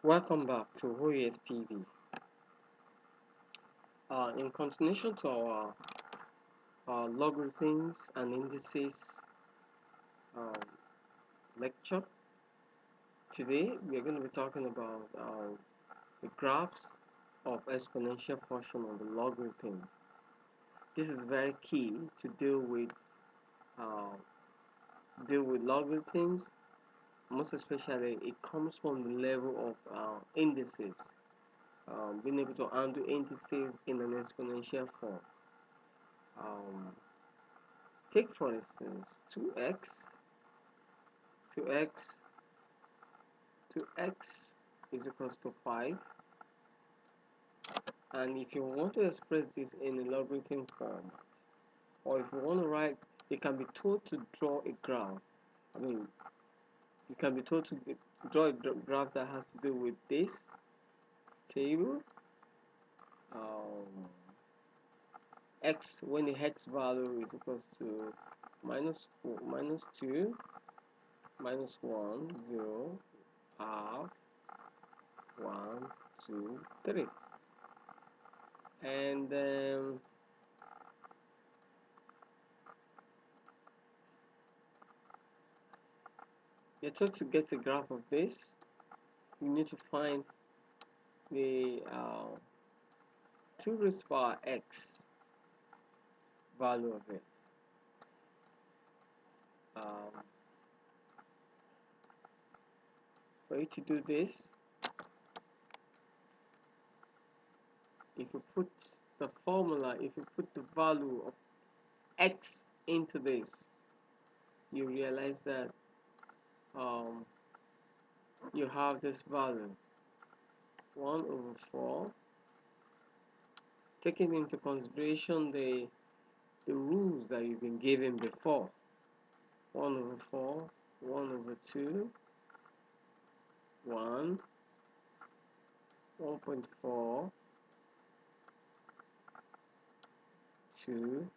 Welcome back to OES-TV. In continuation to our logarithms and indices um, lecture, today we are going to be talking about the graphs of exponential function of the logarithm. This is very key to uh, deal with logarithms. Most especially, it comes from the level of indices. Being able to handle indices in an exponential form. Um, Take for instance 2x 2x is equals to 5, and if you want to express this in a logarithm form, or if you want to write, you can be told to draw a graph. I mean, you can be told to draw a graph that has to do with this table. um, X, when the x value is equals to minus 2, minus 1, 0, half, 1, 2, 3, and you're told to get a graph of this. You need to find the 2 raised to power x value of it. Um, for you to do this, if you put the formula, if you put the value of x into this, you realize that um, you have this value 1 over 4, taking into consideration the rules that you've been given before. 1 over 4, 1 over 2, 1, 1.4, 2,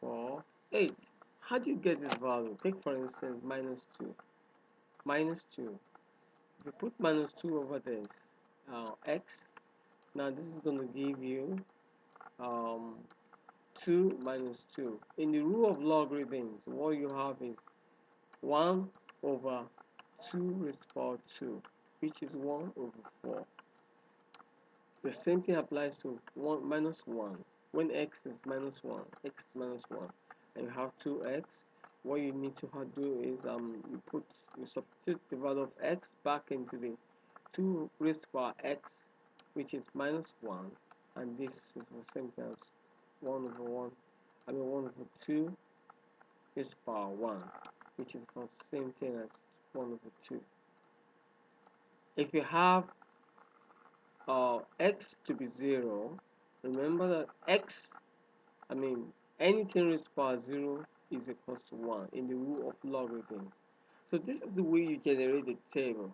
4, 8. How do you get this value? Take for instance minus 2. Minus 2. If you put minus 2 over this, x, now this is going to give you um, 2 minus 2. In the rule of logarithms, what you have is 1 over 2 raised to power 2, which is 1 over 4. The same thing applies to 1 minus 1. When x is minus 1, x is minus 1, and you have 2x, what you need to do is you substitute the value of x back into the 2 raised to power x, which is minus 1, and this is the same thing as 1 over 1, 1 over 2 raised to power 1, which is the same thing as 1 over 2. If you have x to be 0, remember that anything raised to power 0 is equals to 1 in the rule of logarithms. So this is the way you generate the table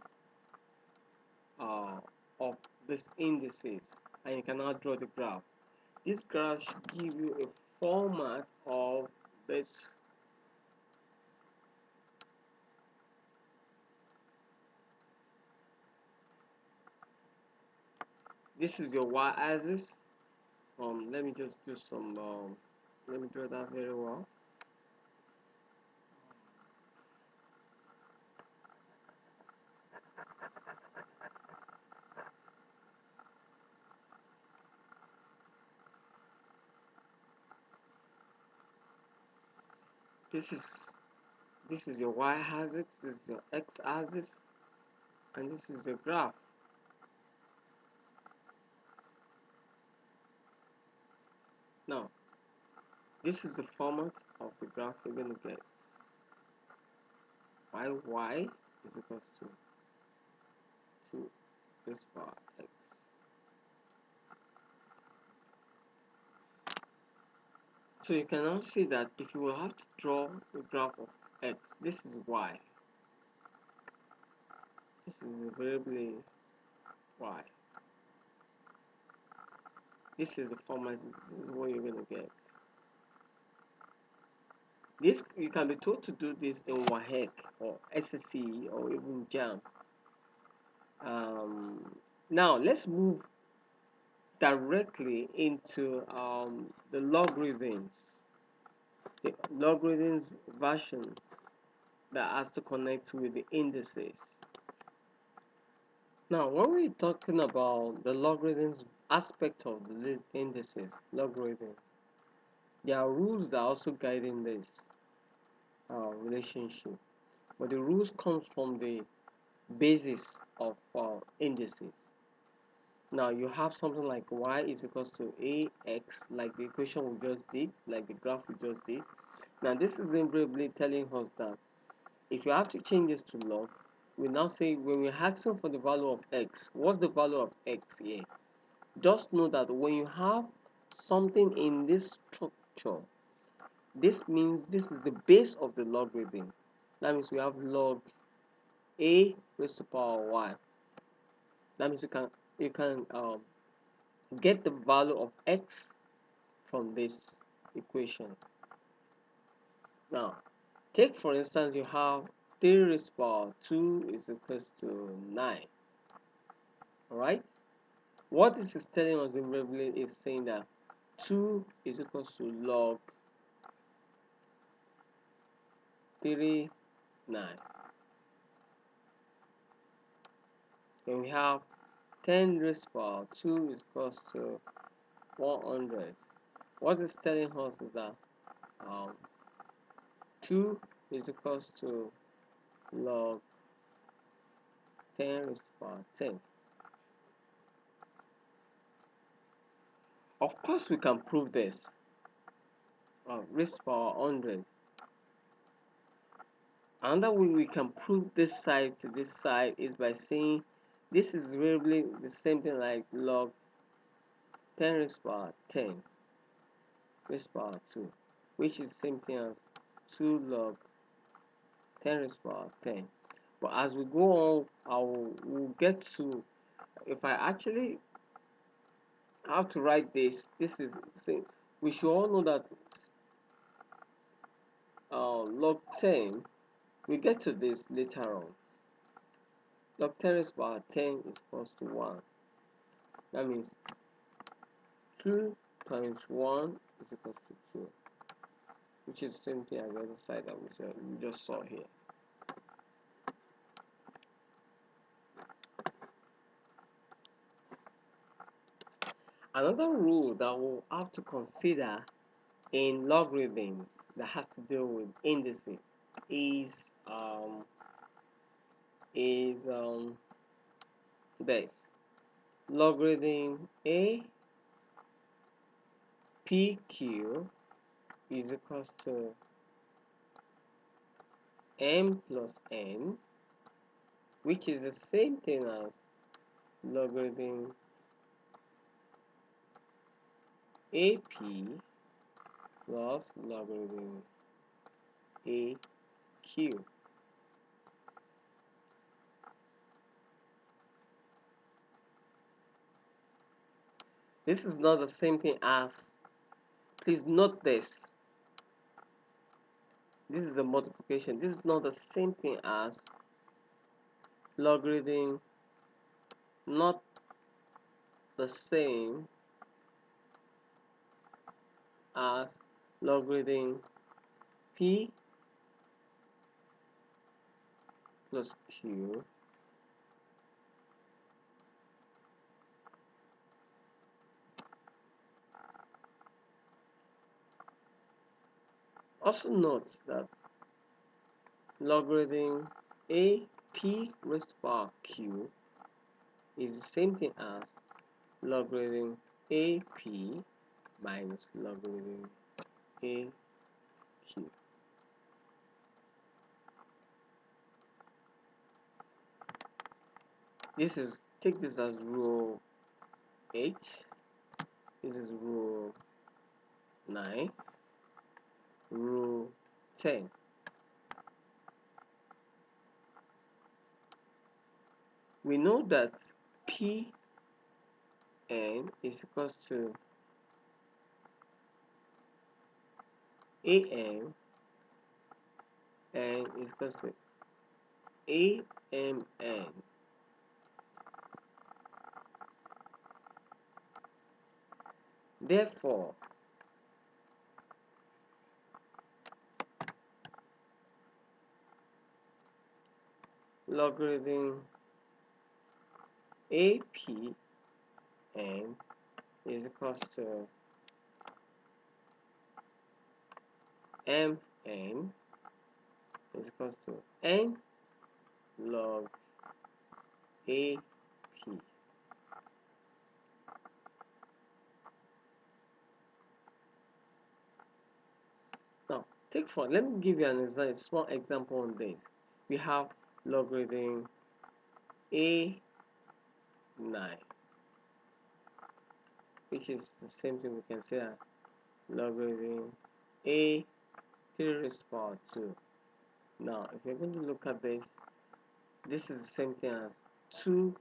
of these indices, and you can now draw the graph. This graph should give you a format of this. This is your y-axis. Let me just do some. Let me draw that very well. This is your y-axis. This is your x-axis, and this is your graph. Now, this is the format of the graph you're going to get. While y is equals to 2 raised to power x. So you can now see that if you will have to draw a graph of x, this is y. This is the variable y. This is the format. This is what you're going to get. This, you can be told to do this in WAHEC or SSC or even JAM. Now let's move directly into the logarithms. The logarithms version that has to connect with the indices. Now, when we're talking about the logarithms aspect of the indices, logarithm, there are rules that are also guiding this relationship. But the rules come from the basis of indices. Now, you have something like y is equals to ax, like the equation we just did, like the graph we just did. Now, this is invariably telling us that if you have to change this to log, we now say when we're asking for the value of x, what's the value of x here? Just know that when you have something in this structure, this means this is the base of the logarithm. That means we have log a raised to power y. That means you can get the value of x from this equation. Now, take for instance you have 3 raised to power 2 is equals to 9. Alright? What this is telling us invariably is saying that 2 is equals to log 3, 9. Then we have 10 raised to power 2 is equals to 100. What it's telling us is that 2 is equals to log 10 raised to power 10. Of course, we can prove this. Raised to power 100. Another way we can prove this side to this side is by saying this is really the same thing like log 10 raised to power 10 raised to power 2, which is the same thing as 2 log 10 raised to power 10. But as we go on, we'll get to, if I actually have to write this, this is saying we should all know that log 10, we get to this later on. Log 10 raised to power 10 is equals to 1. That means 2 times 1 is equals to 2, which is the same thing as the other side that we just saw here. Another rule that we'll have to consider in logarithms that has to do with indices is this logarithm a pq is equals to m plus n, which is the same thing as logarithm ap plus logarithm aq. This is not the same thing as, please note this, this is a multiplication. This is not the same thing as logarithm, not the same as logarithm p plus q also note that logarithm a p raised to power q is the same thing as logarithm a p minus logarithm a q. This is, take this as rule 8, this is rule 9, rule 10. We know that p n is equals to am and is equals to amn. Therefore, logarithm APN is equals to MN is equals to N log AP. Now, let me give you a small example on this. We have logarithm A9, which is the same thing we can say as logarithm A 3 raised to power 2. Now, if you're going to look at this, this is the same thing as 2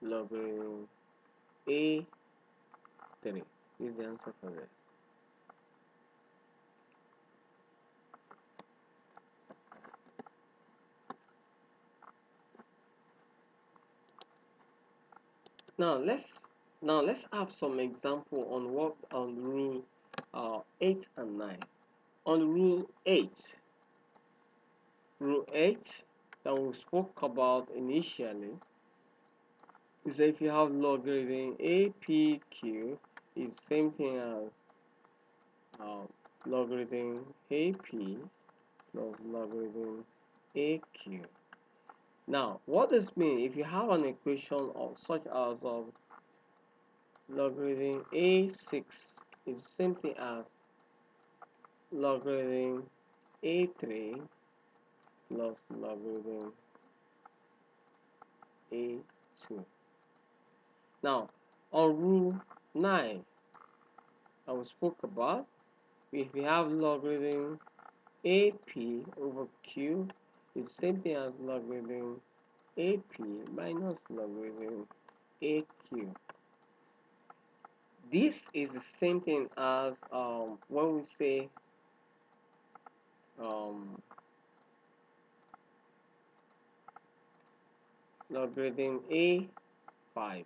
logarithm A3. This is the answer for this. Now let's have some example on rule 8 and 9. On rule 8 that we spoke about initially is that if you have logarithm APQ is same thing as logarithm AP plus logarithm AQ. Now, what this means, if you have an equation of such as logarithm A6 is the same thing as logarithm A3 plus logarithm A2. Now, on rule 9 that we spoke about, if we have logarithm AP over Q is the same thing as logarithm AP minus logarithm AQ. This is the same thing as when we say logarithm A5,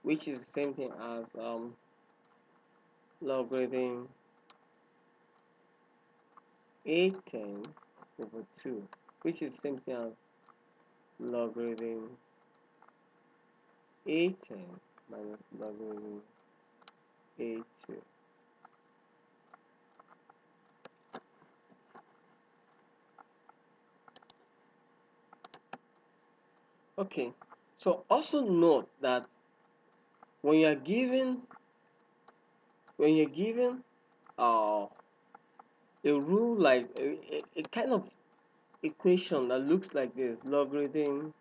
which is the same thing as logarithm A10 over 2, which is the same thing as logarithm A10 minus logarithm A2. Okay, so also note that when you're given a rule like a kind of equation that looks like this, logarithm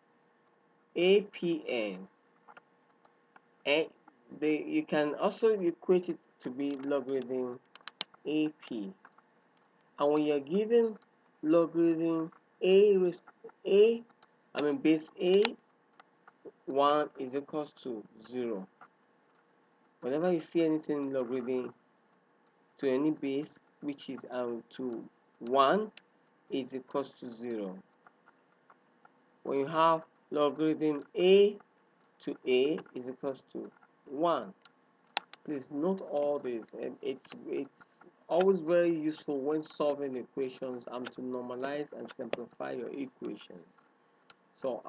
APN, and you can also equate it to be logarithm AP. And when you're given logarithm base A1 is equals to 0. Whenever you see anything logarithm to any base which is to 1 is equals to 0. When you have logarithm A to A is equals to 1. Please note all this, and it's always very useful when solving equations to normalize and simplify your equations. So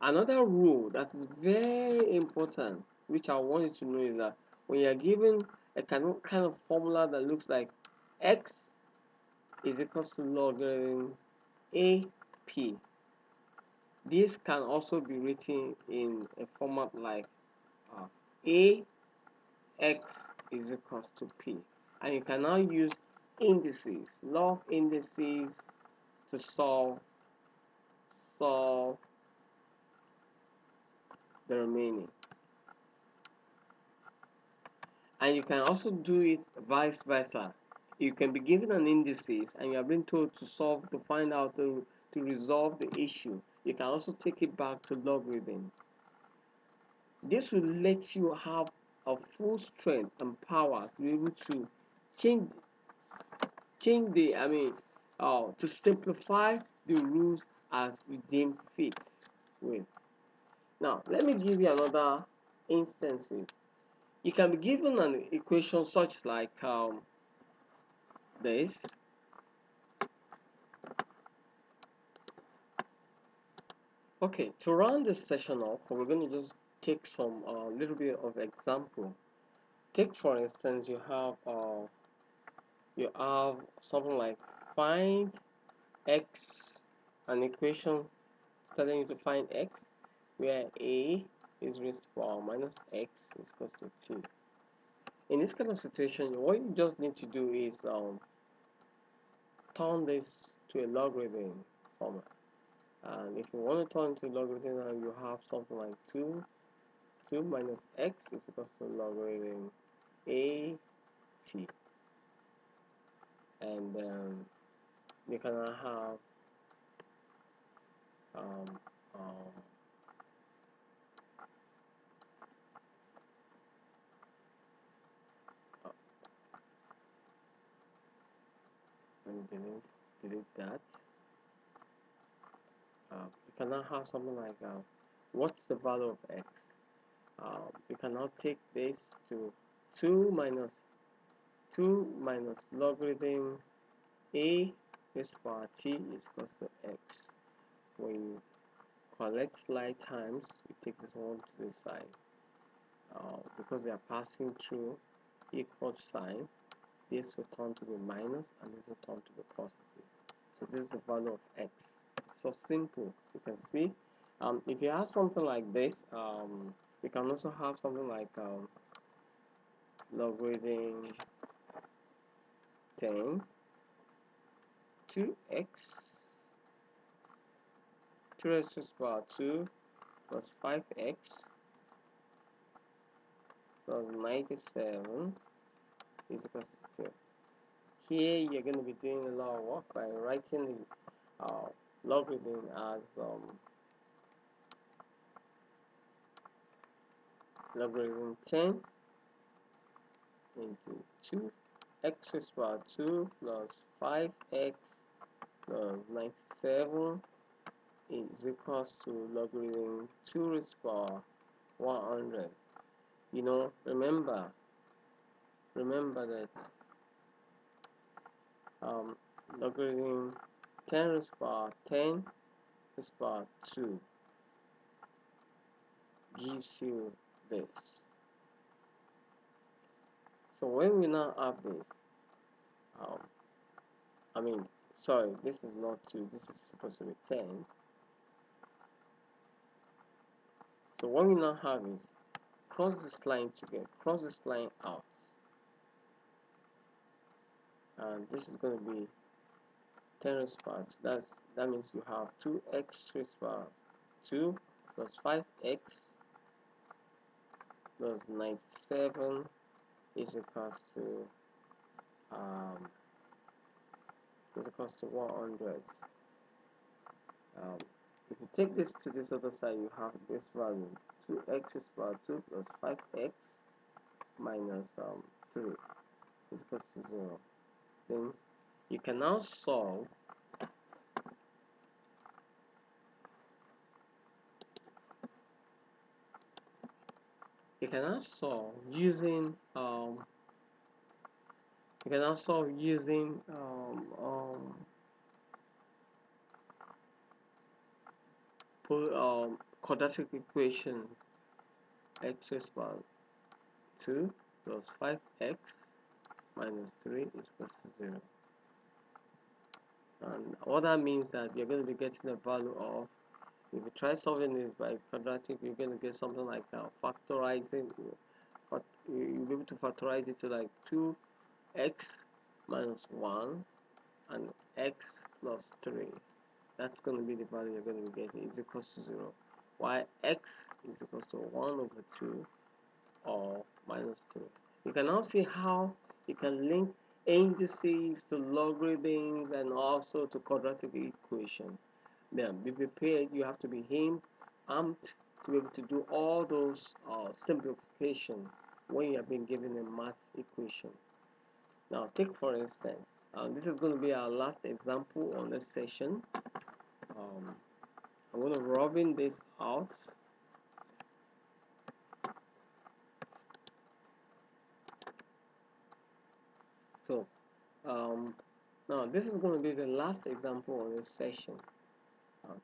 another rule that is very important, which I want you to know, is that when you're given a kind of formula that looks like x is equals to logarithm AP, this can also be written in a format like AX is equals to P, and you can now use indices, log indices, to solve the remaining. And you can also do it vice versa. You can be given an indices and you are being told to find out to resolve the issue. You can also take it back to logarithms. This will let you have a full strength and power to be able to change to simplify the rules as you deem fit with. Now, let me give you another instance. You can be given an equation such like this. Okay, to round this session up, we're going to just take some little bit of example. Take for instance, you have something like find x, an equation telling you to find x, where a is raised to power minus x is equal to 2. In this kind of situation, what you just need to do is turn this to a logarithm format. And if you want to turn to logarithm, you have something like 2 minus x is equal to logarithm a t. And you can have um, um, uh, let me delete that. You can now have something like what's the value of x? You can now take this to 2 minus logarithm a raised to power t is equal to x. When you collect like times, you take this one to the side. Because they are passing through equal sign, this will turn to be minus and this will turn to be positive. So this is the value of x. So simple. You can see if you have something like this, you can also have something like logarithm 10 2x 2 raised to the power 2 plus 5x plus 97 is equal to 2. Here you're going to be doing a lot of work by writing the logarithm as logarithm 10 into 2 x raised to the power 2 plus 5x plus 97 is equals to logarithm 2 raised to the power 100. You know, remember that logarithm 10 raised to the power 10 raised to the power 2 gives you this. So when we now have this, sorry, this is not 2, this is supposed to be 10. So what we now have is cross this line together, cross this line out, and this is going to be 10 raised to the power 2. That means you have 2x raised to the power 2 plus 5x plus 97 is equals to 100. If you take this to this other side, you have this value 2x raised to the power 2 plus 5x minus 3 is equals to 0. Then you can now solve using quadratic equation x raised to the power 2 plus 5x minus 3 is equals to 0. And what that means that you're going to be getting the value of, if you try solving this by quadratic, you're going to get something like factorizing, but you'll be able to factorize it to like 2x minus 1 and x plus 3. That's going to be the value you're going to be getting, is equals to 0. While x is equals to 1 over 2 or minus 2. You can now see how you can link indices to logarithms and also to quadratic equation. Then be prepared. You have to be amped to be able to do all those simplification when you have been given a math equation. Now take for instance, this is going to be our last example on this session. I'm going to robin this out. So now this is going to be the last example of this session.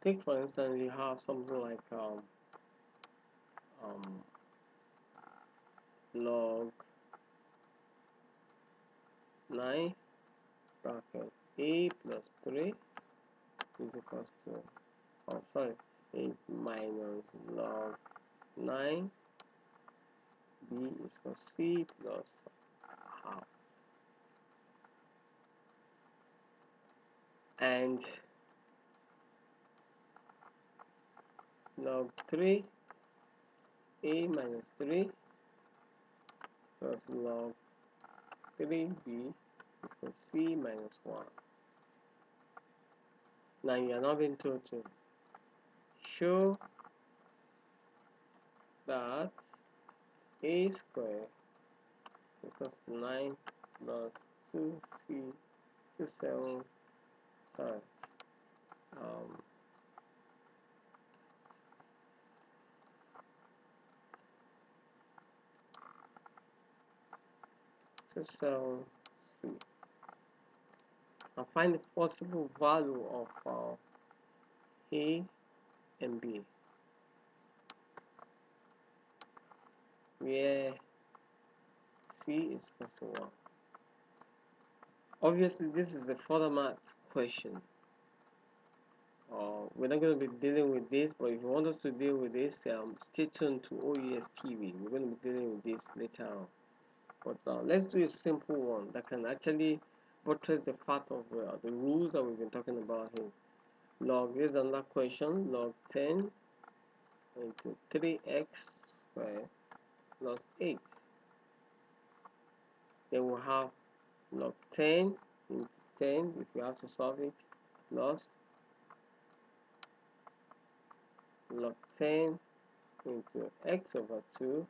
Take for instance, you have something like um, log 9 bracket a plus 3 is equals to, oh sorry, it's minus log 9 b is equals c plus half, and log 3 a minus 3 plus log 3b is equals c minus 1. Now you are not being told to show that a squared equals 9 plus 2c 27, sorry, um, 27c, and find the possible value of a and b, where c is equals to 1. Obviously, this is the further math question. We're not going to be dealing with this, but if you want us to deal with this, stay tuned to OES-TV. We're going to be dealing with this later on. But let's do a simple one that can actually buttress the fact of the rules that we've been talking about here. Log is another question. Log 10 into 3x squared plus 8. Then we'll have log 10 into 10 if we have to solve it, plus log 10 into x over 2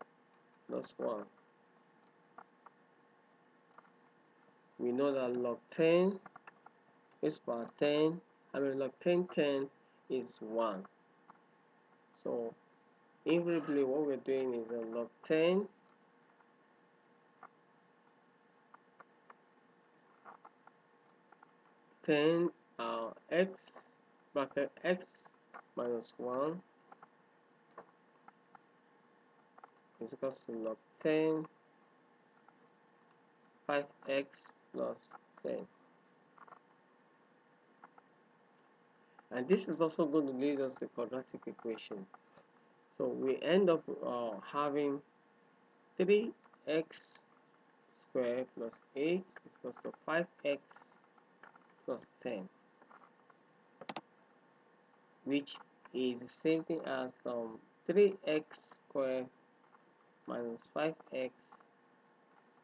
plus 1. We know that log 10 is power 10. I mean log 10 is 1. So invariably what we're doing is log 10 x bracket x minus 1 is equals to log 10 5x plus 10. And this is also going to lead us to the quadratic equation. So we end up having 3x squared plus 8 is equals to 5x plus 10, which is the same thing as 3x squared minus 5x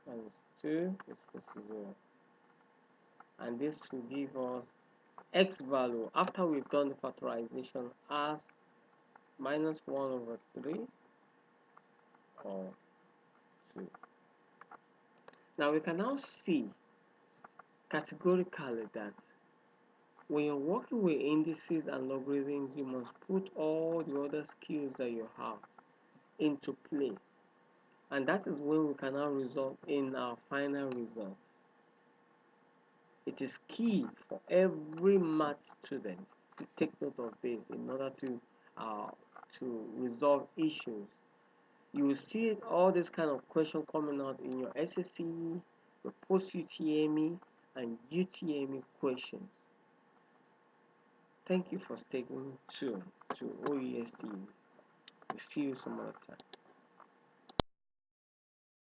minus 2 is equals to 0. And this will give us x value after we've done the factorization as minus 1 over 3 or 2. Now we can now see categorically that when you're working with indices and logarithms, you must put all the other skills that you have into play. And that is when we can now result in our final results. It is key for every math student to take note of this in order to resolve issues. You will see all this kind of question coming out in your SSCE, your post-UTME, and UTME questions. Thank you for staying tuned to OES-TV. We'll see you some other time.